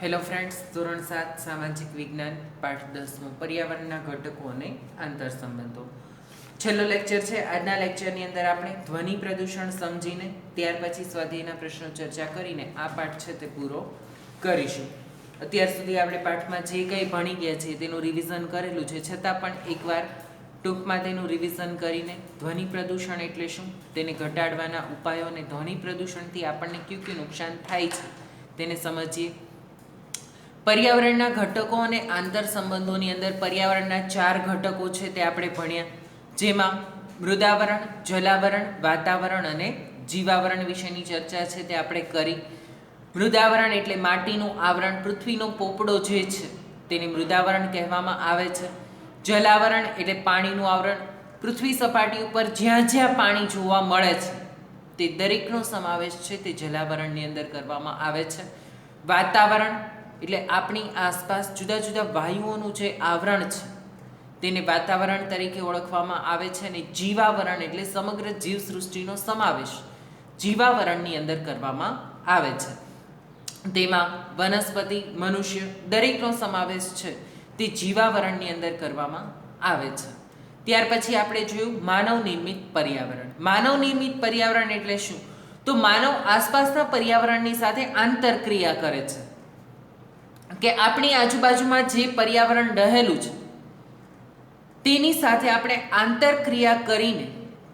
Hello friends, ધોરણ 7 સામાજિક વિજ્ઞાન પાઠ 10 પર્યાવરણના ઘટકો અને આંતરસંબંધો છેલ્લો લેક્ચર છે. આજના લેક્ચરની અંદર આપણે ધ્વનિ પ્રદૂષણ સમજીને ત્યાર પછી સ્વાધ્યાયના પ્રશ્નો ચર્ચા કરીને આ પાઠ છે તે પૂરો કરીશું. અત્યાર સુધી આપણે પાઠમાં જે કંઈ ભણી ગયા છીએ તેનું રિવિઝન કરેલું છે, છતાં પણ એકવાર ટૂંકમાં તેનું રિવિઝન કરીને ધ્વનિ પ્રદૂષણ એટલે શું, તેને ઘટાડવાના ઉપાયો અને ધ્વનિ પ્રદૂષણથી આપણને કયું કયું નુકસાન થાય છે તેને સમજીએ. પર્યાવરણના ઘટકો અને આંતર સંબંધોની અંદર પર્યાવરણના 4 ઘટકો છે તે આપણે ભણ્યા, જેમાં મૃદાવરણ, જલાવરણ, વાતાવરણ અને જીવાવરણ વિશેની ચર્ચા છે તે આપણે કરી. મૃદાવરણ એટલે માટીનું આવરણ, પૃથ્વીનો પોપડો જે છે તેને મૃદાવરણ કહેવામાં આવે છે. જલાવરણ એટલે પાણીનું આવરણ, પૃથ્વી સપાટી ઉપર જ્યાં જ્યાં પાણી જોવા મળે છે તે દરેકનો સમાવેશ છે તે જલાવરણની અંદર કરવામાં આવે છે. વાતાવરણ એટલે આપણી આસપાસ જુદા જુદા વાયુઓનું જે આવરણ છે તેને વાતાવરણ તરીકે ઓળખવામાં આવે છે. અને જીવાવરણ એટલે સમગ્ર જીવસૃષ્ટિનો સમાવેશ જીવાવરણની અંદર કરવામાં આવે છે. તેમાં વનસ્પતિ, મનુષ્ય દરેકનો સમાવેશ છે તે જીવાવરણની અંદર કરવામાં આવે છે. ત્યાર પછી આપણે જોયું માનવ નિર્મિત પર્યાવરણ. માનવ નિર્મિત પર્યાવરણ એટલે શું? તો માનવ આસપાસના પર્યાવરણની સાથે આંતરક્રિયા કરે છે, કે આપણી આજુબાજુમાં જે પર્યાવરણ રહેલું છે તેની સાથે આપણે આંતરક્રિયા કરીને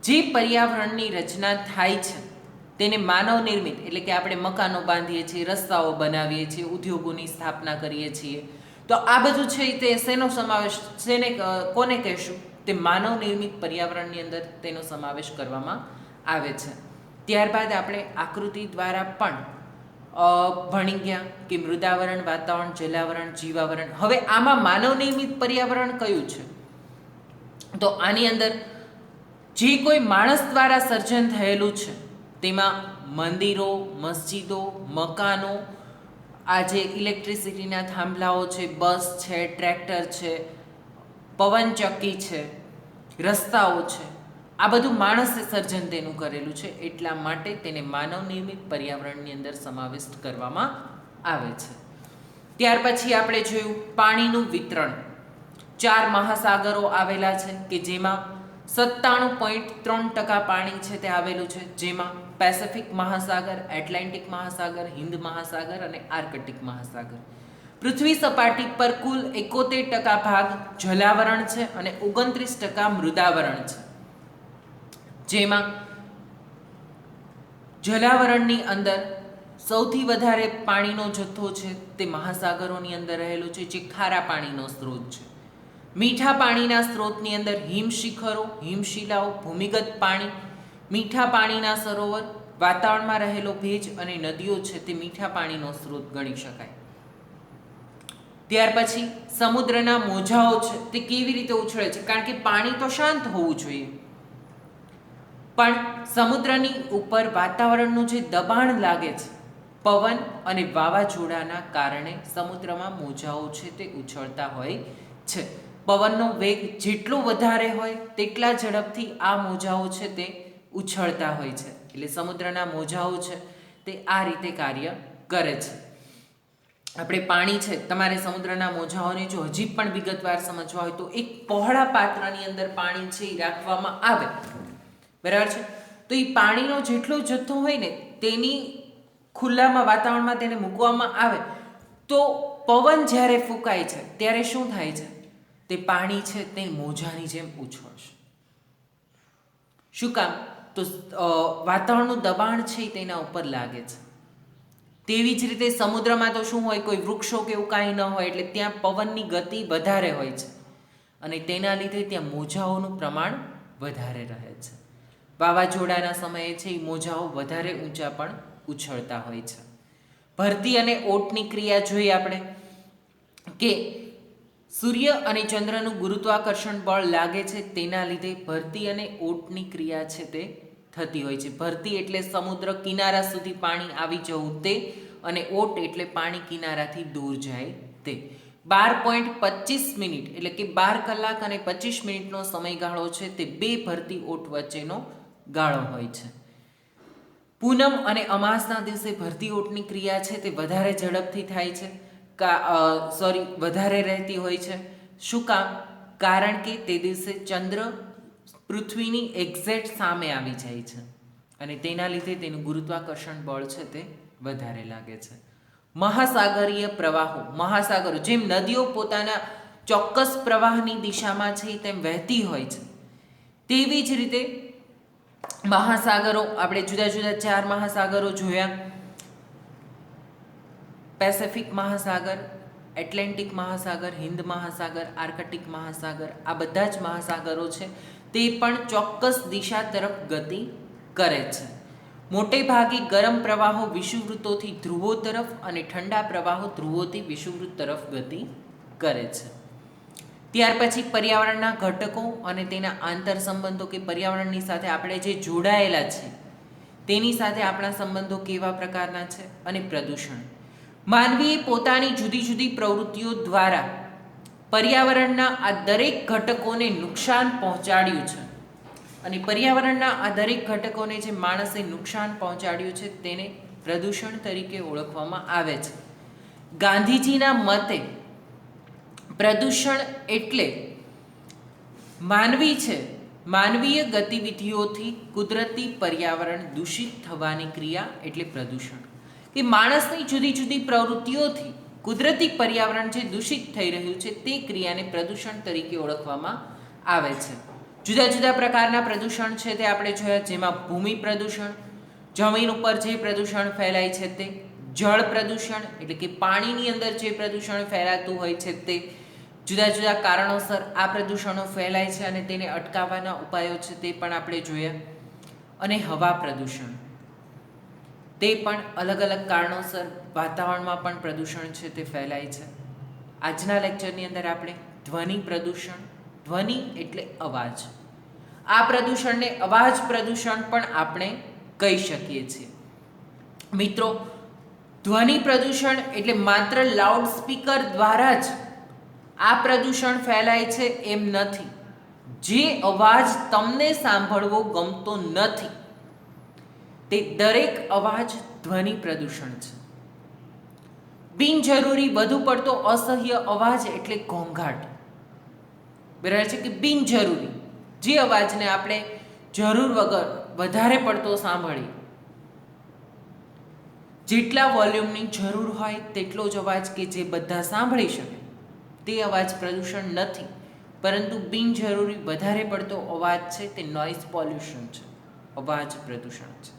જે પર્યાવરણની રચના થાય છે તેને માનવ નિર્મિત એટલે કે આપણે મકાનો બાંધીએ છીએ, રસ્તાઓ બનાવીએ છીએ, ઉદ્યોગોની સ્થાપના કરીએ છીએ. તો આ બધું છે તે શેનો સમાવેશ, કોને કહેશું? તે માનવ નિર્મિત પર્યાવરણની અંદર તેનો સમાવેશ કરવામાં આવે છે. ત્યારબાદ આપણે આકૃતિ દ્વારા પણ ભણી ગયા કે મૃદાવરણ, વાતાવરણ, જલાવરણ, જીવાવરણ. હવે આમાં માનવ નિર્મિત પર્યાવરણ કયું છે? તો આની અંદર જે કોઈ માણસ દ્વારા સર્જન થયેલું છે તેમાં મંદિરો, મસ્જિદો, મકાનો, આ જે ઇલેક્ટ્રિસિટીના થાંભલાઓ છે, બસ છે, ટ્રેક્ટર છે, પવનચક્કી છે, રસ્તાઓ છે, આ બધું માણસે સર્જન તેનું કરેલું છે, એટલા માટે તેને માનવ નિર્મિત પર્યાવરણની અંદર સમાવિષ્ટ કરવામાં આવે છે. ત્યાર પછી આપણે જોયું પાણીનું વિતરણ. 4 મહાસાગરો આવેલા છે કે જેમાં 97.3% પાણી છે તે આવેલું છે, જેમાં પેસિફિક મહાસાગર, એટલાન્ટિક મહાસાગર, હિન્દ મહાસાગર અને આર્કટિક મહાસાગર. પૃથ્વી સપાટી પર કુલ 71% ભાગ જલાવરણ છે અને 29% મૃદાવરણ છે, જેમાં જલાવરણની અંદર સૌથી વધારે પાણીનો જથ્થો છે તે મહાસાગરોની અંદર રહેલો છે, જે ખારા પાણીનો સ્ત્રોત છે. મીઠા પાણીના સ્ત્રોતની અંદર હિમશિખરો, હિમશિલાઓ, ભૂમિગત પાણી, મીઠા પાણીના સરોવર, વાતાવરણમાં રહેલો ભેજ અને નદીઓ છે તે મીઠા પાણીનો સ્ત્રોત ગણી શકાય. ત્યાર પછી સમુદ્રના મોજાઓ છે તે કેવી રીતે ઉછળે છે? કારણ કે પાણી તો શાંત હોવું જોઈએ, પણ સમુદ્રની ઉપર વાતાવરણનું જે દબાણ લાગે છે પવન અને વાવાઝોડાના કારણે સમુદ્રમાં મોજાઓ છે તે ઉછળતા હોય છે. પવનનો વેગ જેટલો વધારે હોય તેટલા ઝડપથી આ મોજાઓ છે તે ઉછળતા હોય છે. એટલે સમુદ્રના મોજાઓ છે તે આ રીતે કાર્ય કરે છે. આપણે પાણી છે, તમારે સમુદ્રના મોજાઓને જો હજી પણ વિગતવાર સમજવા હોય તો એક પહોળા પાત્રની અંદર પાણી છે એ રાખવામાં આવે, બરાબર છે? તો એ પાણીનો જેટલો જથ્થો હોય ને તેની ખુલ્લામાં વાતાવરણમાં તેને મૂકવામાં આવે તો પવન જ્યારે ફૂંકાય છે ત્યારે શું થાય છે? તે પાણી છે તે મોજાની જેમ ઉછળશે. શું કામ? તો વાતાવરણનું દબાણ છે એ તેના ઉપર લાગે છે. તેવી જ રીતે સમુદ્રમાં તો શું હોય, કોઈ વૃક્ષો કે એવું કાંઈ ન હોય, એટલે ત્યાં પવનની ગતિ વધારે હોય છે અને તેના લીધે ત્યાં મોજાઓનું પ્રમાણ વધારે રહે છે. વાવાઝોડાના સમયે છે એ મોજાઓ વધારે ઊંચા પણ ઉછળતા હોય છે. ભરતી અને ઓટની ક્રિયા જોઈએ આપણે કે સૂર્ય અને ચંદ્રનું ગુરુત્વાકર્ષણ બળ લાગે છે, તેના લીધે ભરતી અને ઓટની ક્રિયા છે તે થતી હોય છે. ભરતી એટલે સમુદ્ર કિનારા સુધી પાણી આવી જવું તે, અને ઓટ એટલે પાણી કિનારાથી દૂર જાય તે. 12.25 મિનિટ એટલે કે 12 કલાક અને 25 મિનિટનો સમયગાળો છે તે 2 ભરતી ઓટ વચ્ચેનો ગાળો હોય છે. પૂનમ અને અમાસના દિવસે ભરતી ઓટની ક્રિયા છે તે વધારે ઝડપથી થાય છે, વધારે રહેતી હોય છે. શું કામ? કારણ કે તે દિવસે ચંદ્ર પૃથ્વીની એક્ઝેક્ટ સામે આવી જાય છે અને તેના લીધે તેનું ગુરુત્વાકર્ષણ બળ છે તે વધારે લાગે છે. મહાસાગરીય પ્રવાહો, મહાસાગરો જેમ નદીઓ પોતાના ચોક્કસ પ્રવાહની દિશામાં છે તેમ વહેતી હોય છે, તેવી જ રીતે મહાસાગરો, આપણે જુદા જુદા 4 મહાસાગરો જોયા: પેસિફિક મહાસાગર, એટલાન્ટિક મહાસાગર, હિન્દ મહાસાગર, આર્કટિક મહાસાગર. આ બધા જ મહાસાગરો છે તે પણ ચોક્કસ દિશા તરફ ગતિ કરે છે. મોટે ભાગે ગરમ પ્રવાહો વિષુવવૃત્તોથી ધ્રુવો તરફ અને ઠંડા પ્રવાહો ધ્રુવોથી વિષુવવૃત્ત તરફ ગતિ કરે છે. ત્યાર પછી પર્યાવરણના ઘટકો અને તેના આંતર સંબંધો, કે પર્યાવરણની સાથે આપણે જે જોડાયેલા છે તેની સાથે આપણા સંબંધો કેવા પ્રકારના છે, અને પ્રદૂષણ. માનવીએ પોતાની જુદી જુદી પ્રવૃત્તિઓ દ્વારા પર્યાવરણના આ દરેક ઘટકોને નુકસાન પહોંચાડ્યું છે, અને પર્યાવરણના આ દરેક ઘટકોને જે માણસે નુકસાન પહોંચાડ્યું છે તેને પ્રદૂષણ તરીકે ઓળખવામાં આવે છે. ગાંધીજીના મતે પ્રદૂષણ એટલે માનવીય ગતિવિધિઓથી કુદરતી પર્યાવરણ દૂષિત થવાની ક્રિયા એટલે પ્રદૂષણ. કે માણસની જુદી જુદી પ્રવૃત્તિઓથી કુદરતી પર્યાવરણ જે દૂષિત થઈ રહ્યું છે તે ક્રિયાને પ્રદૂષણ તરીકે ઓળખવામાં આવે છે. જુદા જુદા પ્રકારના પ્રદૂષણ છે તે આપણે જોયા, જેમાં ભૂમિ પ્રદૂષણ, જમીન ઉપર જે પ્રદૂષણ ફેલાય છે તે; જળ પ્રદૂષણ એટલે કે પાણીની અંદર જે પ્રદૂષણ ફેલાતું હોય છે તે; જુદા જુદા કારણોસર આ પ્રદૂષણો ફેલાય છે અને તેને અટકાવવાના ઉપાયો છે તે પણ આપણે જોયા. અને હવા પ્રદૂષણ, તે પણ અલગ અલગ કારણોસર વાતાવરણમાં પણ પ્રદૂષણ છે તે ફેલાય છે. આજના લેક્ચરની અંદર આપણે ધ્વનિ પ્રદૂષણ, ધ્વનિ એટલે અવાજ, આ પ્રદૂષણને અવાજ પ્રદૂષણ પણ આપણે કહી શકીએ છીએ. મિત્રો, ધ્વનિ પ્રદૂષણ એટલે માત્ર લાઉડ સ્પીકર દ્વારા જ આ પ્રદૂષણ ફેલાય છે એમ નથી. જે અવાજ તમને સાંભળવો ગમતો નથી તે દરેક અવાજ ધ્વનિ પ્રદૂષણ છે. બિનજરૂરી વધુ પડતો અસહ્ય અવાજ એટલે ઘોંઘાટ. બરાબર છે કે બિનજરૂરી જે અવાજને આપણે જરૂર વગર વધારે પડતો સાંભળીએ, જેટલા વોલ્યુમની જરૂર હોય તેટલો જ અવાજ કે જે બધા સાંભળી શકે, તે અવાજ પ્રદૂષણ નથી, પરંતુ બિનજરૂરી વધારે પડતો અવાજ છે તે નોઇઝ પોલ્યુશન છે, અવાજ પ્રદૂષણ છે.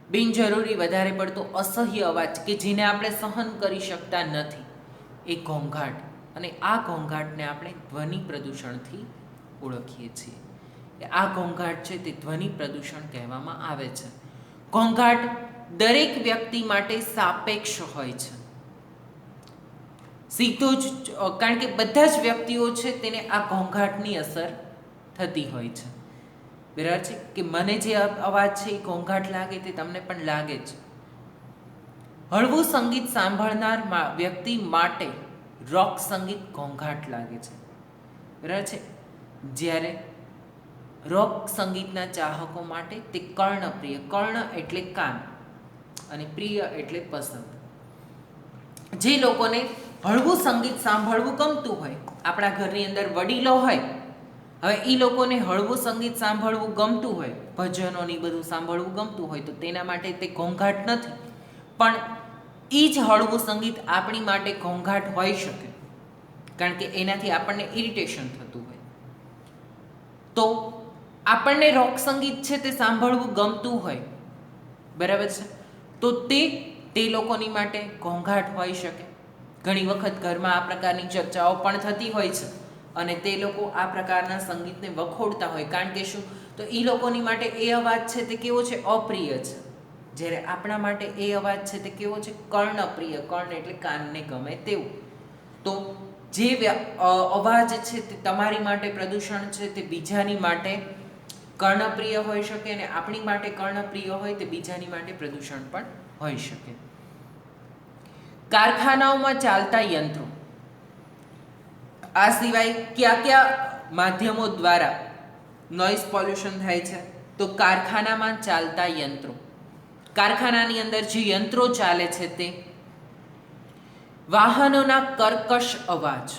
બિનજરૂરી વધારે પડતો અસહ્ય અવાજ કે જેને આપણે સહન કરી શકતા નથી એ ઘોંઘાટ, અને આ ઘોંઘાટને આપણે ધ્વનિ પ્રદૂષણથી ઓળખીએ છીએ. આ ઘોંઘાટ છે તે ધ્વનિ પ્રદૂષણ કહેવામાં આવે છે. ઘોંઘાટ દરેક વ્યક્તિ માટે સાપેક્ષ હોય છે. સીધો જ, કારણ કે બધા જ વ્યક્તિઓ છે તેને આ ઘોંઘાટની અસર થતી હોય છે. બરાબર છે કે મને જે અવાજ છે એ ઘોંઘાટ લાગે તે તમને પણ લાગે જ. હળવું સંગીત સાંભળનાર વ્યક્તિ માટે રોક સંગીત ઘોંઘાટ લાગે છે. બરાબર છે, જ્યારે રોક સંગીતના ચાહકો માટે તે કર્ણપ્રિય, કર્ણ એટલે કાન અને પ્રિય એટલે પસંદ. જે લોકોને હળવું સંગીત સાંભળવું ગમતું હોય, આપણા ઘરની અંદર વડીલો હોય, હવે એ લોકોને હળવું સંગીત સાંભળવું ગમતું હોય, ભજનોની બધું સાંભળવું ગમતું હોય, તો તેના માટે તે ઘોંઘાટ નથી. પણ એ જ હળવું સંગીત આપણી માટે ઘોંઘાટ હોઈ શકે, કારણ કે એનાથી આપણને ઇરિટેશન થતું હોય. તો આપણને રોક સંગીત છે તે સાંભળવું ગમતું હોય, બરાબર છે, તો તે લોકોની માટે ઘોંઘાટ હોઈ શકે. ઘણી વખત ઘરમાં આ પ્રકારની ચર્ચાઓ પણ થતી હોય છે અને તે લોકો આ પ્રકારના સંગીતને વખોડતા હોય, કારણ કે શું, તો એ લોકોની માટે એ અવાજ છે તે કેવો છે, અપ્રિય છે, જ્યારે આપણા માટે એ અવાજ છે તે કેવો છે, કર્ણપ્રિય. કર્ણ એટલે કાનને ગમે તેવું. તો જે અવાજ છે તે તમારી માટે પ્રદૂષણ છે તે બીજાની માટે કર્ણપ્રિય હોઈ શકે, અને આપણી માટે કર્ણપ્રિય હોય તે બીજાની માટે પ્રદૂષણ પણ હોઈ શકે. કારખાનાઓમાં ચાલતા યંત્રો, આ સિવાય કયા કયા માધ્યમો દ્વારા નોઇઝ પોલ્યુશન થાય છે, તો તો કારખાનામાં ચાલતા યંત્રો, કારખાનાની અંદર જે યંત્રો ચાલે છે તે, વાહનોના કર્કશ અવાજ,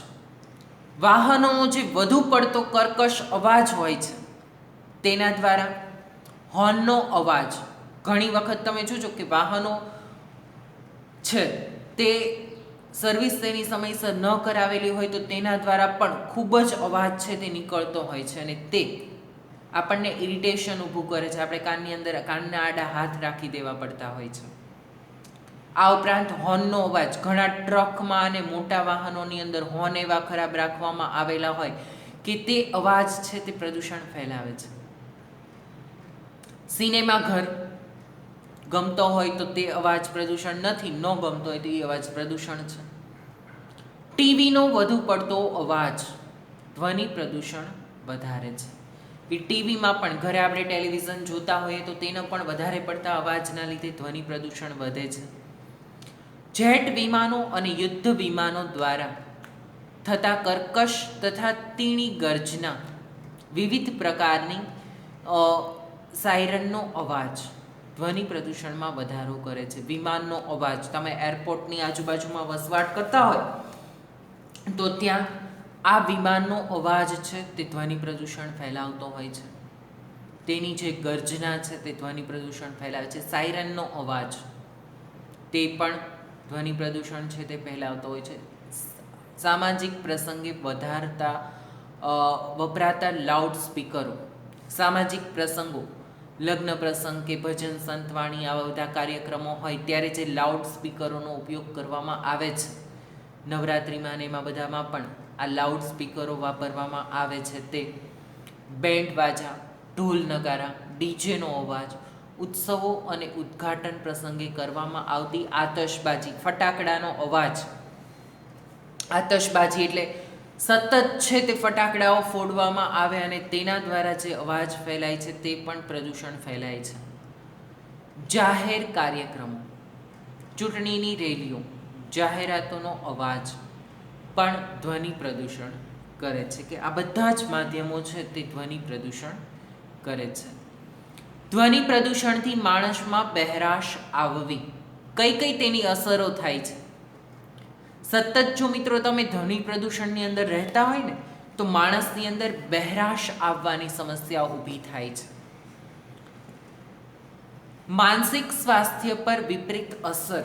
વાહનોનો જે વધુ પડતો કર્કશ અવાજ હોય છે તેના દ્વારા, હોર્નનો અવાજ, ઘણી વખત તમે જોજો કે વાહનો છે તે સર્વિસ તેની સમયસર ન કરાવેલી હોય તો તેના દ્વારા પણ ખૂબ જ અવાજ છે તે નીકળતો હોય છે અને તે આપણને ઇરિટેશન ઊભું કરે છે. આપણે કાનની અંદર કાનના આડા હાથ રાખી દેવા પડતા હોય છે. આ ઉપરાંત હોર્નનો અવાજ, ઘણા ટ્રકમાં અને મોટા વાહનોની અંદર હોર્ન એવા ખરાબ રાખવામાં આવેલા હોય કે તે અવાજ છે તે પ્રદૂષણ ફેલાવે છે. સિનેમા ઘર ગમતો હોય તો તે અવાજ પ્રદૂષણ નથી, ન ગમતો હોય તો એ અવાજ પ્રદૂષણ છે. ટીવીનો વધુ પડતો અવાજ ધ્વનિ પ્રદૂષણ વધારે છે. કે ટીવીમાં પણ, ઘરે આપણે ટેલિવિઝન જોતા હોઈએ તો તેનો પણ વધારે પડતા અવાજના લીધે ધ્વનિ પ્રદૂષણ વધે છે. જેટ વિમાનો અને યુદ્ધ વિમાનો દ્વારા થતા કર્કશ તથા તીણી ગર્જના, વિવિધ પ્રકારની સાયરનનો અવાજ ધ્વનિ પ્રદૂષણમાં વધારો કરે છે. વિમાનનો અવાજ, તમે એરપોર્ટની આજુબાજુમાં વસવાટ કરતા હોય તો ત્યાં આ વિમાનનો અવાજ છે તે ધ્વનિ પ્રદૂષણ ફેલાવતો હોય છે. તેની જે ગર્જના છે તે ધ્વનિ પ્રદૂષણ ફેલાવે છે. સાયરનનો અવાજ તે પણ ધ્વનિ પ્રદૂષણ છે તે ફેલાવતો હોય છે. સામાજિક પ્રસંગે વપરાતા લાઉડ સ્પીકરો, સામાજિક પ્રસંગો, લગ્ન પ્રસંગ કે ભજન સંતવાણી આવા બધા કાર્યક્રમો હોય ત્યારે જે લાઉડ સ્પીકરોનો ઉપયોગ કરવામાં આવે છે, નવરાત્રિમાં ને એમાં બધામાં પણ આ લાઉડ સ્પીકરો વાપરવામાં આવે છે. તે બેન્ડ બાજા, ઢોલ નગારા, ડીજેનો અવાજ, ઉત્સવો અને ઉદ્ઘાટન પ્રસંગે કરવામાં આવતી આતશબાજી, ફટાકડાનો અવાજ. આતશબાજી એટલે સતત છે તે ફટાકડાઓ ફોડવામાં આવે અને તેના દ્વારા જે અવાજ ફેલાય છે તે પણ પ્રદૂષણ ફેલાય છે. જાહેર કાર્યક્રમો, ચૂંટણીની રેલીઓ, જાહેરાતોનો અવાજ પણ ધ્વનિ પ્રદૂષણ કરે છે. કે આ બધા જ માધ્યમો છે તે ધ્વનિ પ્રદૂષણ કરે છે. ધ્વનિ પ્રદૂષણથી માણસમાં બહેરાશ આવવી, કઈ કઈ તેની અસરો થાય છે? સતત જો મિત્રો તમે ધ્વનિ પ્રદૂષણની અંદર રહેતા હોય ને તો માણસની અંદર બહેરાશ આવવાની સમસ્યા ઊભી થાય છે. માનસિક સ્વાસ્થ્ય પર વિપરીત અસર,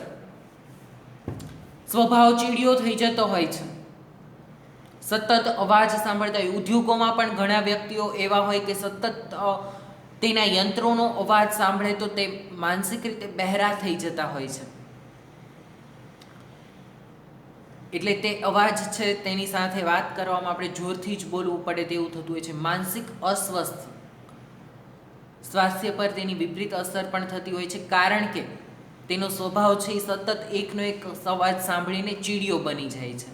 સ્વભાવ ચીડિયો થઈ જતો હોય છે, સતત અવાજ સાંભળતા હોય. ઉદ્યોગોમાં પણ ઘણા વ્યક્તિઓ એવા હોય કે સતત તેના યંત્રોનો અવાજ સાંભળે તો તે માનસિક રીતે બહેરા થઈ જતા હોય છે. એટલે તે અવાજ છે તેની સાથે વાત કરવામાં આપણે જોરથી જ બોલવું પડે તેવું થતું હોય છે. માનસિક અસ્વસ્થ, સ્વાસ્થ્ય પર તેની વિપરીત અસર પણ થતી હોય છે, કારણ કે તેનો સ્વભાવ છે એ સતત એકનો એક અવાજ સાંભળીને ચીડિયો બની જાય છે.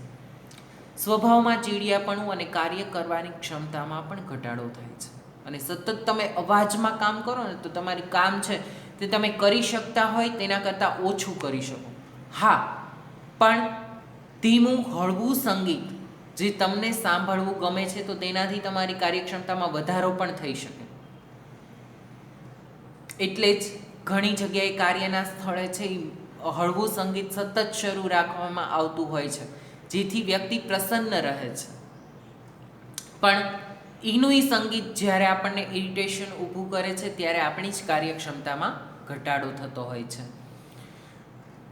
સ્વભાવમાં ચીડિયાપણું અને કાર્ય કરવાની ક્ષમતામાં પણ ઘટાડો થાય છે. અને સતત તમે અવાજમાં કામ કરો ને તો તમારું કામ છે તે તમે કરી શકતા હોય તેના કરતાં ઓછું કરી શકો. હા, પણ ધીમું હળવું સંગીત જે તમને સાંભળવું ગમે છે તો તેનાથી તમારી કાર્યક્ષમતામાં વધારો પણ થઈ શકે. એટલે જ ઘણી જગ્યાએ કાર્યના સ્થળે છે હળવું સંગીત સતત શરૂ રાખવામાં આવતું હોય છે જેથી વ્યક્તિ પ્રસન્ન રહે છે. પણ એનું સંગીત જ્યારે આપણને ઇરિટેશન ઊભું કરે છે ત્યારે આપણી જ કાર્યક્ષમતામાં ઘટાડો થતો હોય છે.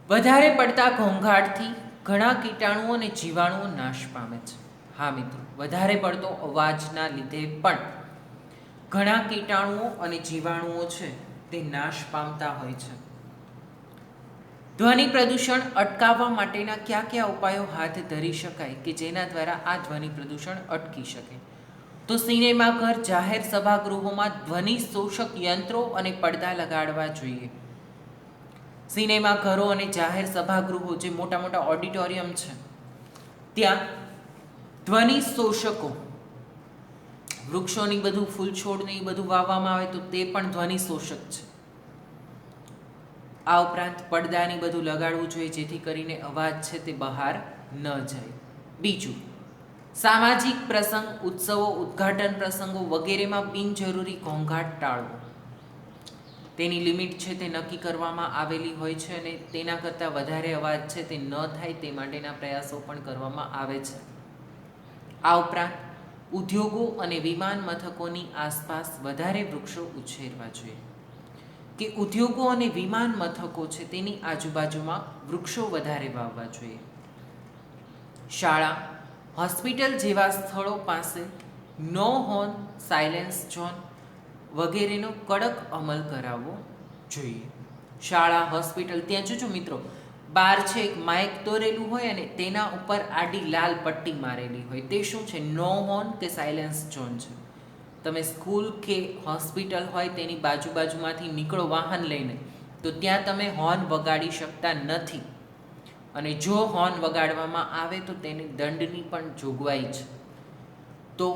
વધારે પડતા ઘોંઘાટથી ઘણા કીટાણુઓ અને જીવાણુઓ નાશ પામે છે. હા મિત્રો, વધારે પડતો અવાજના લીધે પણ ઘણા કીટાણુઓ અને જીવાણુઓ છે તે નાશ પામતા હોય છે. ધ્વનિ પ્રદૂષણ અટકાવવા માટેના કયા કયા ઉપાયો હાથ ધરી શકાય કે જેના દ્વારા આ ધ્વનિ પ્રદૂષણ અટકી શકે? તો સિનેમાઘર, જાહેર સભાગૃહોમાં ધ્વનિ શોષક યંત્રો અને પડદા લગાડવા જોઈએ. સિનેમાઘરો અને જાહેર સભાગૃહો, જે મોટા મોટા ઓડિટોરિયમ છે, ત્યાં ધ્વનિ શોષકો, વૃક્ષોની બધું ફૂલછોડને એ બધું વાવવામાં આવે તો તે પણ ધ્વનિ શોષક છે. આ ઉપરાંત પડદાની બધું લગાડવું જોઈએ જેથી કરીને અવાજ છે તે બહાર ન જાય. બીજું, સામાજિક પ્રસંગ, ઉત્સવો, ઉદ્ઘાટન પ્રસંગો વગેરેમાં બિનજરૂરી ઘોંઘાટ ટાળવો. તેની લિમિટ છે તે નક્કી કરવામાં આવેલી હોય છે અને તેના કરતાં વધારે અવાજ છે તે ન થાય તે માટેના પ્રયાસો પણ કરવામાં આવે છે. આ ઉપરાંત ઉદ્યોગો અને વિમાન મથકોની આસપાસ વધારે વૃક્ષો ઉછેરવા જોઈએ, કે ઉદ્યોગો અને વિમાન મથકો છે તેની આજુબાજુમાં વૃક્ષો વધારે વાવવા જોઈએ. શાળા, હોસ્પિટલ જેવા સ્થળો પાસે નો હોર્ન, સાયલેન્સ ઝોન વગેરેનો કડક અમલ કરાવવો જોઈએ. શાળા, હોસ્પિટલ, ત્યાં જોજો મિત્રો, બહાર છે એક માઇક દોરેલું હોય અને તેના ઉપર આડી લાલ પટ્ટી મારેલી હોય, તે શું છે? નો હોર્ન કે સાયલેન્સ ઝોન છે. તમે સ્કૂલ કે હોસ્પિટલ હોય તેની બાજુમાંથી નીકળો વાહન લઈને, તો ત્યાં તમે હોર્ન વગાડી શકતા નથી, અને જો હોર્ન વગાડવામાં આવે તો તેની દંડની પણ જોગવાઈ છે. તો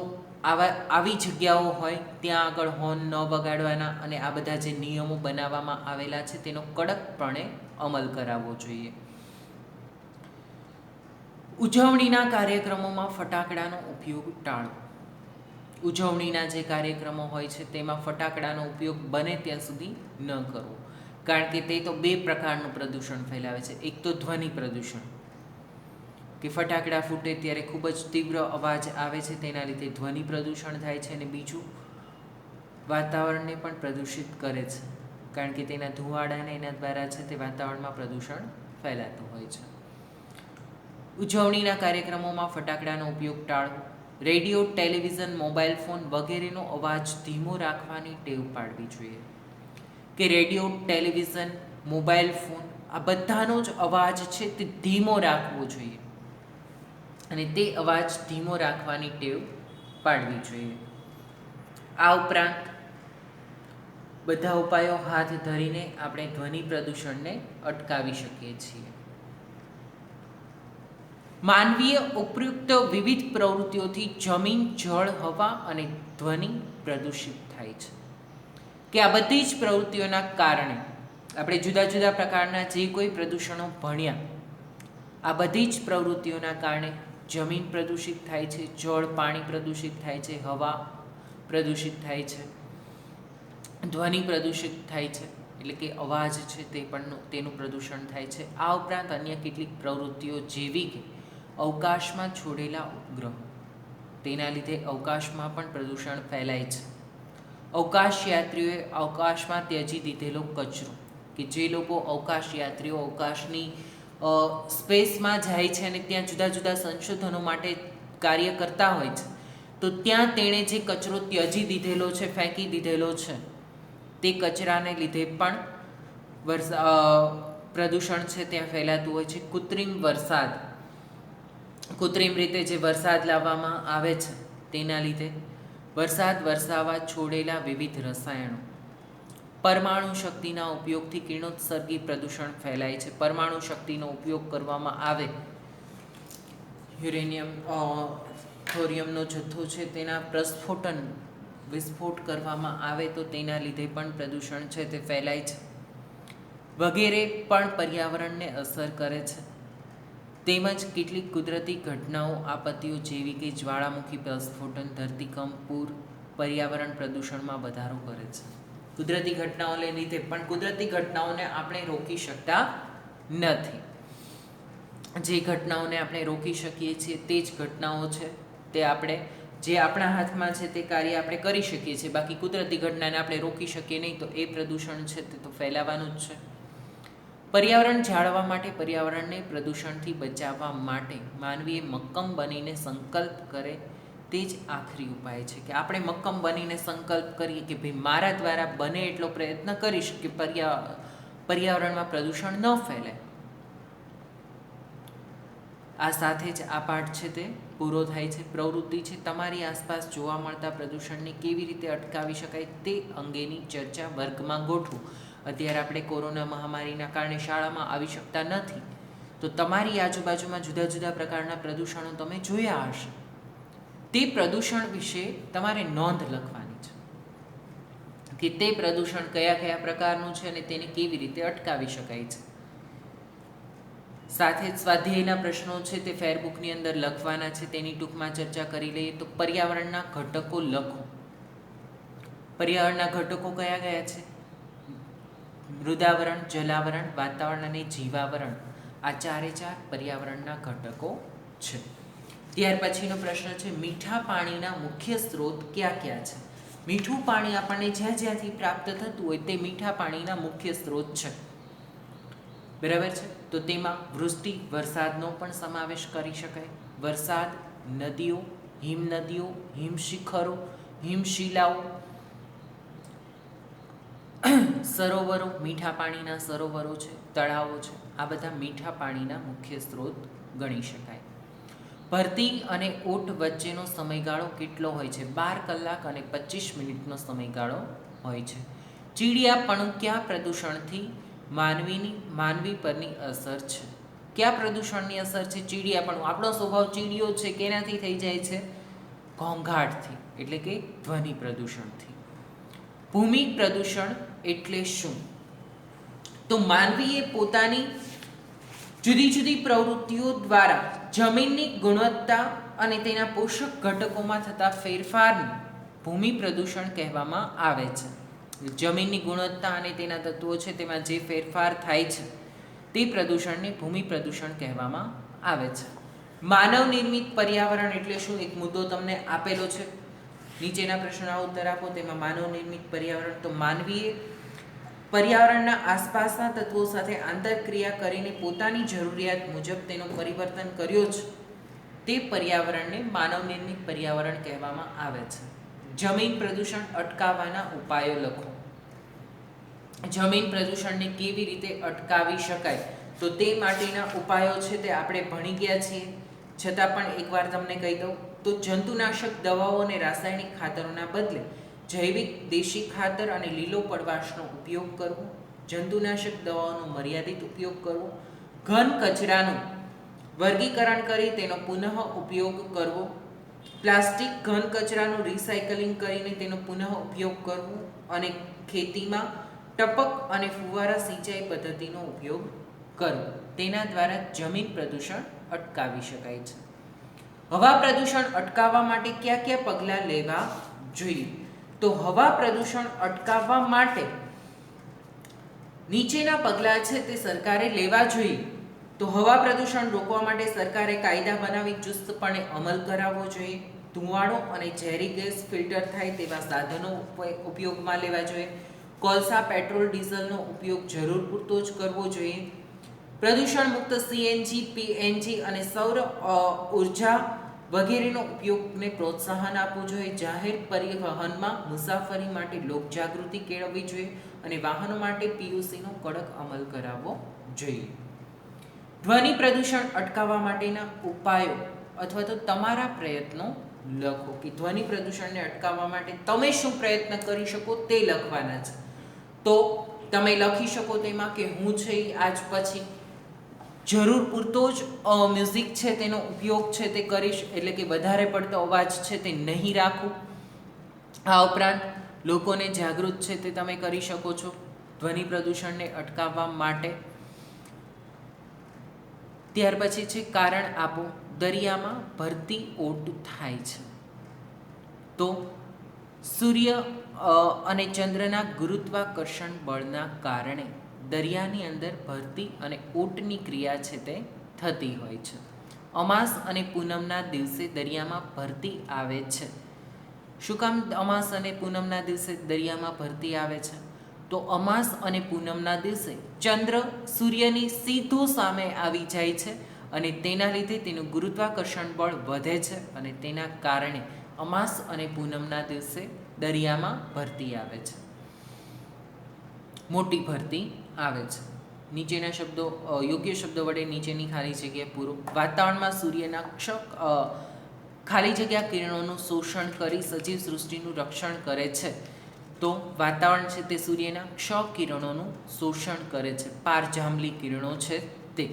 આવી જગ્યાઓ હોય ત્યાં આગળ હોર્ન ન વગાડવાના અને આ બધા જે નિયમો બનાવવામાં આવેલા છે તેનો કડકપણે અમલ કરાવવો જોઈએ. ઉજવણીના કાર્યક્રમોમાં ફટાકડાનો ઉપયોગ ટાળવો. ઉજવણીના જે કાર્યક્રમો હોય છે તેમાં ફટાકડાનો ઉપયોગ બને ત્યાં સુધી ન કરવો, કારણ કે તે તો બે પ્રકારનું પ્રદૂષણ ફેલાવે છે. એક તો ધ્વનિ પ્રદૂષણ, કે ફટાકડા ફૂટે ત્યારે ખૂબ જ તીવ્ર અવાજ આવે છે, તેના લીધે ધ્વનિ પ્રદૂષણ થાય છે. અને બીજું, વાતાવરણને પણ પ્રદૂષિત કરે છે, કારણ કે તેના ધુવાડાને એના દ્વારા છે તે વાતાવરણમાં પ્રદૂષણ ફેલાતું હોય છે. ઉજવણીના કાર્યક્રમોમાં ફટાકડાનો ઉપયોગ ટાળવો. રેડિયો, ટેલિવિઝન, મોબાઈલ ફોન વગેરેનો અવાજ ધીમો રાખવાની ટેવ પાડવી જોઈએ, કે રેડિયો, ટેલિવિઝન, મોબાઈલ ફોન આ બધાનો જ અવાજ છે તે ધીમો રાખવો જોઈએ, અને તે અવાજ ધીમો રાખવાની ટેવ પાડવી જોઈએ. આ ઉપરાંત બધા ઉપાયો હાથ ધરીને આપણે ધ્વનિ પ્રદૂષણને અટકાવી શકીએ છીએ. માનવીય ઉપયુક્ત વિવિધ પ્રવૃત્તિઓથી જમીન, જળ, હવા અને ધ્વનિ પ્રદૂષિત થાય છે, કે આ બધી જ પ્રવૃત્તિઓના કારણે આપણે જુદા જુદા પ્રકારના જે કોઈ પ્રદૂષણો ભણ્યા, આ બધી જ પ્રવૃત્તિઓના કારણે જમીન પ્રદૂષિત થાય છે, જળ, પાણી પ્રદૂષિત થાય છે, હવા પ્રદૂષિત થાય છે, ધ્વનિ પ્રદૂષિત થાય છે, એટલે કે અવાજ છે તે પણ તેનું પ્રદૂષણ થાય છે. આ ઉપરાંત અન્ય કેટલીક પ્રવૃત્તિઓ જેવી કે અવકાશમાં છોડેલા ઉપગ્રહો, તેના લીધે અવકાશમાં પણ પ્રદૂષણ ફેલાય છે. અવકાશ યાત્રીઓએ અવકાશમાં ત્યજી દીધેલો કચરો, કે જે લોકો અવકાશ યાત્રીઓ અવકાશની સ્પેસમાં જાય છે અને ત્યાં જુદા જુદા સંશોધનો માટે કાર્ય કરતા હોય છે, તો ત્યાં તેણે જે કચરો ત્યજી દીધેલો છે, ફેંકી દીધેલો છે, તે કચરાને લીધે પણ પ્રદૂષણ છે ત્યાં ફેલાતું હોય છે. કૃત્રિમ વરસાદ, કૃત્રિમ રીતે જે વરસાદ લાવવામાં આવે છે તેના લીધે વરસાદ વરસાવવા છોડેલા વિવિધ રસાયણો, પરમાણુ શક્તિના ઉપયોગથી કિરણોત્સર્ગી પ્રદૂષણ ફેલાય છે. પરમાણુ શક્તિનો ઉપયોગ કરવામાં આવે, યુરેનિયમ, થોરિયમનો જથ્થો છે તેના પ્રસ્ફોટન, વિસ્ફોટ કરવામાં આવે તો તેના લીધે પણ પ્રદૂષણ છે તે ફેલાય છે, વગેરે પણ પર્યાવરણને અસર કરે છે. તેમજ કેટલીક કુદરતી ઘટનાઓ, આપત્તિઓ જેવી કે જ્વાળામુખી પ્રસ્ફોટન, ધરતીકંપ, પૂર પર્યાવરણ પ્રદૂષણમાં વધારો કરે છે. કુદરતી ઘટનાઓને લીધે પણ કુદરતી ઘટનાઓને આપણે રોકી શકતા નથી. જે ઘટનાઓને આપણે રોકી શકીએ છીએ તે જ ઘટનાઓ છે તે આપણે જે આપણા હાથમાં છે તે કાર્ય આપણે કરી શકીએ છીએ. બાકી કુદરતી ઘટનાને આપણે રોકી શકીએ નહીં, તો એ પ્રદૂષણ છે તે તો ફેલાવાનું જ છે. પર્યાવરણ જાળવવા માટે, પર્યાવરણને પ્રદૂષણથી બચાવવા માટે માનવીએ મક્કમ બનીને સંકલ્પ કરે તે જ આખરી ઉપાય છે, કે આપણે મક્કમ બનીને સંકલ્પ કરીએ કે ભાઈ મારા દ્વારા બને એટલો પ્રયત્ન કરીશ કે પર્યાવરણમાં પ્રદૂષણ ન ફેલાય. આ સાથે જ આ પાઠ છે તે પૂરો થાય છે. પ્રવૃત્તિ છે તમારી આસપાસ જોવા મળતા પ્રદૂષણને કેવી રીતે અટકાવી શકાય તે અંગેની ચર્ચા વર્ગમાં ગોઠવો. અત્યારે આપણે કોરોના મહામારીના કારણે શાળામાં આવી શકતા નથી, તો તમારી આજુબાજુમાં જુદા જુદા પ્રકારના પ્રદૂષણો તમે જોયા હશે. તે પ્રદૂષણ વિશે તમારે નોંધ લખવાની છે, કે તે પ્રદૂષણ કયા કયા પ્રકારનું છે અને તેને કેવી રીતે અટકાવી શકાય છે. સાથે જ સ્વાધ્યાયના પ્રશ્નો છે તે ફેરબુકની અંદર લખવાના છે, તેની ટૂંકમાં ચર્ચા કરી લઈએ તો પર્યાવરણના ઘટકો લખો. પર્યાવરણના ઘટકો કયા કયા છે? મૃદાવરણ, જલાવરણ, વાતાવરણ અને જીવાવરણ આ ચારે ચાર પર્યાવરણના ઘટકો છે. ત્યાર પછીનો પ્રશ્ન છે, મીઠા પાણીના મુખ્ય સ્ત્રોત ક્યાં ક્યાં છે? મીઠું પાણી આપણને જ્યાં જ્યાંથી પ્રાપ્ત થતું હોય તે મીઠા પાણીના મુખ્ય સ્ત્રોત છે. બરાબર છે. તો તેમાં વૃષ્ટિ, વરસાદનો પણ સમાવેશ કરી શકાય. વરસાદ, નદીઓ, હિમનદીઓ, હિમશિખરો, હિમશિલાઓ, સરોવરો, મીઠા પાણીના સરોવરો છે, તળાવો છે, આ બધા મીઠા પાણીના મુખ્ય સ્ત્રોત ગણી શકાય. ભરતી અને ઓટ વચ્ચેનો સમયગાળો કેટલો હોય છે? 12 કલાક અને 25 મિનિટનો સમયગાળો હોય છે. ચીડિયાપણું કયા પ્રદૂષણથી માનવી પરની અસર છે? કયા પ્રદૂષણની અસર છે? ચીડિયાપણું. આપણો સ્વભાવ ચીડિયો છે, કેનાથી થઈ જાય છે? ઘોંઘાટથી, એટલે કે ધ્વનિ પ્રદૂષણથી. ભૂમિ પ્રદૂષણ એટલે શું? તો માનવીએ પોતાની જુદી જુદી પ્રવૃત્તિઓ દ્વારા જમીનની ગુણવત્તા અને તેના પોષક ઘટકોમાં થતા ફેરફારને ભૂમિ પ્રદૂષણ કહેવામાં આવે છે. જમીનની ગુણવત્તા અને તેના તત્વો છે તેમાં જે ફેરફાર થાય છે તે પ્રદૂષણને ભૂમિ પ્રદૂષણ કહેવામાં આવે છે. માનવ નિર્મિત પર્યાવરણ એટલે શું? એક મુદ્દો તમને આપેલો છે, નીચેના પ્રશ્નોના ઉત્તર આપો. તેમાં માનવ નિર્મિત પર્યાવરણ, તો માનવીએ પર્યાવરણના આસપાસના તત્વો સાથે આંતરક્રિયા કરીને પોતાની જરૂરિયાત મુજબ તેનું પરિવર્તન કર્યો છે તે પર્યાવરણને માનવ નિર્મિત પર્યાવરણ કહેવામાં આવે છે. જમીન પ્રદૂષણ અટકાવવાના ઉપાયો લખો. જમીન પ્રદૂષણને કેવી રીતે અટકાવી શકાય તો તે માટેના ઉપાયો છે તે આપણે ભણી ગયા છીએ, છતાં પણ એકવાર તમને કહી દઉં તો જંતુનાશક દવાઓ અને રાસાયણિક ખાતરોના બદલે જૈવિક દેશી ખાતર અને લીલો પડવાશનો ઉપયોગ કરવો, જંતુનાશક દવાઓનો મર્યાદિત ઉપયોગ કરવો, ઘન કચરાનું વર્ગીકરણ કરી તેનો પુનઃ ઉપયોગ કરવો, પ્લાસ્ટિક ઘન કચરાનું રિસાયકલિંગ કરીને તેનો પુનઃ ઉપયોગ કરવો અને ખેતીમાં ટપક અને ફુવારા સિંચાઈ પદ્ધતિનો ઉપયોગ કરવો. તેના દ્વારા જમીન પ્રદૂષણ અટકાવી શકાય છે. હવા પ્રદૂષણ અટકાવવા માટે કયા કયા પગલાં લેવા જોઈએ? તો હવા પ્રદૂષણ અટકાવવા માટે નીચેના પગલાં છે તે સરકારે લેવા જોઈએ. તો હવા પ્રદૂષણ રોકવા માટે સરકારે કાયદા બનાવી ચુસ્તપણે અમલ કરાવવો જોઈએ. ધુમાડો અને ઝેરી ગેસ ફિલ્ટર થાય તેવા સાધનો ઉપયોગમાં લેવા જોઈએ. કોલસા, પેટ્રોલ, ડીઝલનો ઉપયોગ જરૂર પૂરતો જ કરવો જોઈએ. પ્રદૂષણ મુક્ત સીએનજી, પીએનજી અને સૌર ઉર્જા વગેરેનો ઉપયોગને પ્રોત્સાહન આપવું જોઈએ. જાહેર પરિવહનમાં મુસાફરી માટે લોકજાગૃતિ કેળવવી જોઈએ અને વાહનો માટે પીયુસીનો કડક અમલ કરાવવો જોઈએ. ધ્વનિ પ્રદૂષણ અટકાવવા માટેના ઉપાયો અથવા તો તમારા પ્રયત્નો લખો કે ધ્વનિ પ્રદૂષણને અટકાવવા માટે તમે શું પ્રયત્ન કરી શકો તે લખવાના છે. તો તમે લખી શકો તેમાં કે હું છે આજ પછી જરૂર પૂરતો જ મ્યુઝિક છે તેનો ઉપયોગ છે તે કરીશ, એટલે કે વધારે પડતો અવાજ છે તે નહીં રાખું. આ ઉપરાંત લોકોને જાગૃત છે તે તમે કરી શકો છો ધ્વનિ પ્રદૂષણને અટકાવવા માટે. ત્યાર પછી છે કારણ આપો. દરિયામાં ભરતી ઓટ થાય છે તો સૂર્ય અને ચંદ્રના ગુરુત્વાકર્ષણ બળના કારણે દરિયાની અંદર ભરતી અને ઓટની ક્રિયા છે તે થતી હોય છે. અમાસ અને પૂનમના દિવસે દરિયામાં ભરતી આવે છે. શું કામ અમાસ અને પૂનમના દિવસે દરિયામાં ભરતી આવે છે? તો અમાસ અને પૂનમના દિવસે ચંદ્ર સૂર્યની સીધો સામે આવી જાય છે અને તેના લીધે તેનું ગુરુત્વાકર્ષણ બળ વધે છે અને તેના કારણે અમાસ અને પૂનમના દિવસે દરિયામાં ભરતી આવે છે, મોટી ભરતી આવે છે. નીચેના શબ્દો યોગ્ય શબ્દો વડે નીચેની ખાલી જગ્યા પૂરો. વાતાવરણમાં સૂર્યના ખાલી જગ્યા કિરણોનું શોષણ કરી સજીવ સૃષ્ટિનું રક્ષણ કરે છે. તો વાતાવરણ છે તે સૂર્યના ક્ષ કિરણોનું શોષણ કરે છે. પારજાંબલી કિરણો છે તે,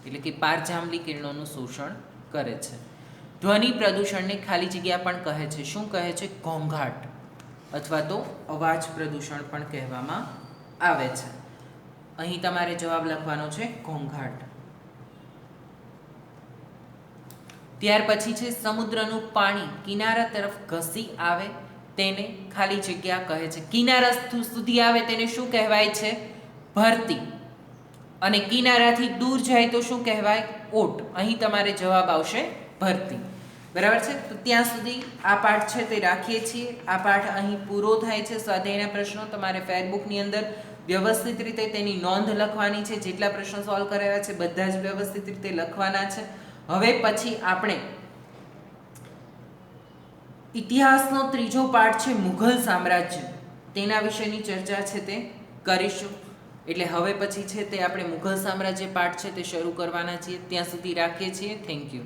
એટલે કે પારજાંબલી કિરણોનું શોષણ કરે છે. ધ્વનિ પ્રદૂષણને ખાલી જગ્યા પણ કહે છે. શું કહે છે? ઘોંઘાટ અથવા તો અવાજ પ્રદૂષણ પણ કહેવામાં આવે છે. અહીં તમારે જવાબ લખવાનો છે ઘોંઘાટ. ત્યાર પછી છે સમુદ્રનું પાણી કિનારા તરફ ઘસી આવે તેને ખાલી જગ્યા કહે છે. કિનારા સુધી આવે તેને શું કહેવાય છે? ભરતી, અને કિનારાથી દૂર જાય તો શું કહેવાય? ઓટ. અહીં તમારે જવાબ આવશે ભરતી. બરાબર છે? તો ત્યાં સુધી આ પાઠ છે તે રાખીએ છીએ. આ પાઠ અહીં પૂરો થાય છે. સ્વાધ્યાયના પ્રશ્નો તમારે ફેરબુકની અંદર વ્યવસ્થિત રીતે તેની નોંધ લખવાની છે. જેટલા પ્રશ્નો સોલ્વ કરાવ્યા છે બધા જ વ્યવસ્થિત રીતે લખવાના છે. હવે પછી આપણે ઇતિહાસનો ત્રીજો પાઠ છે મુઘલ સામ્રાજ્ય, તેના વિશેની ચર્ચા છે તે કરીશું. એટલે હવે પછી છે તે આપણે મુઘલ સામ્રાજ્ય પાઠ છે તે શરૂ કરવાના છીએ. ત્યાં સુધી રાખીએ છીએ. Thank you.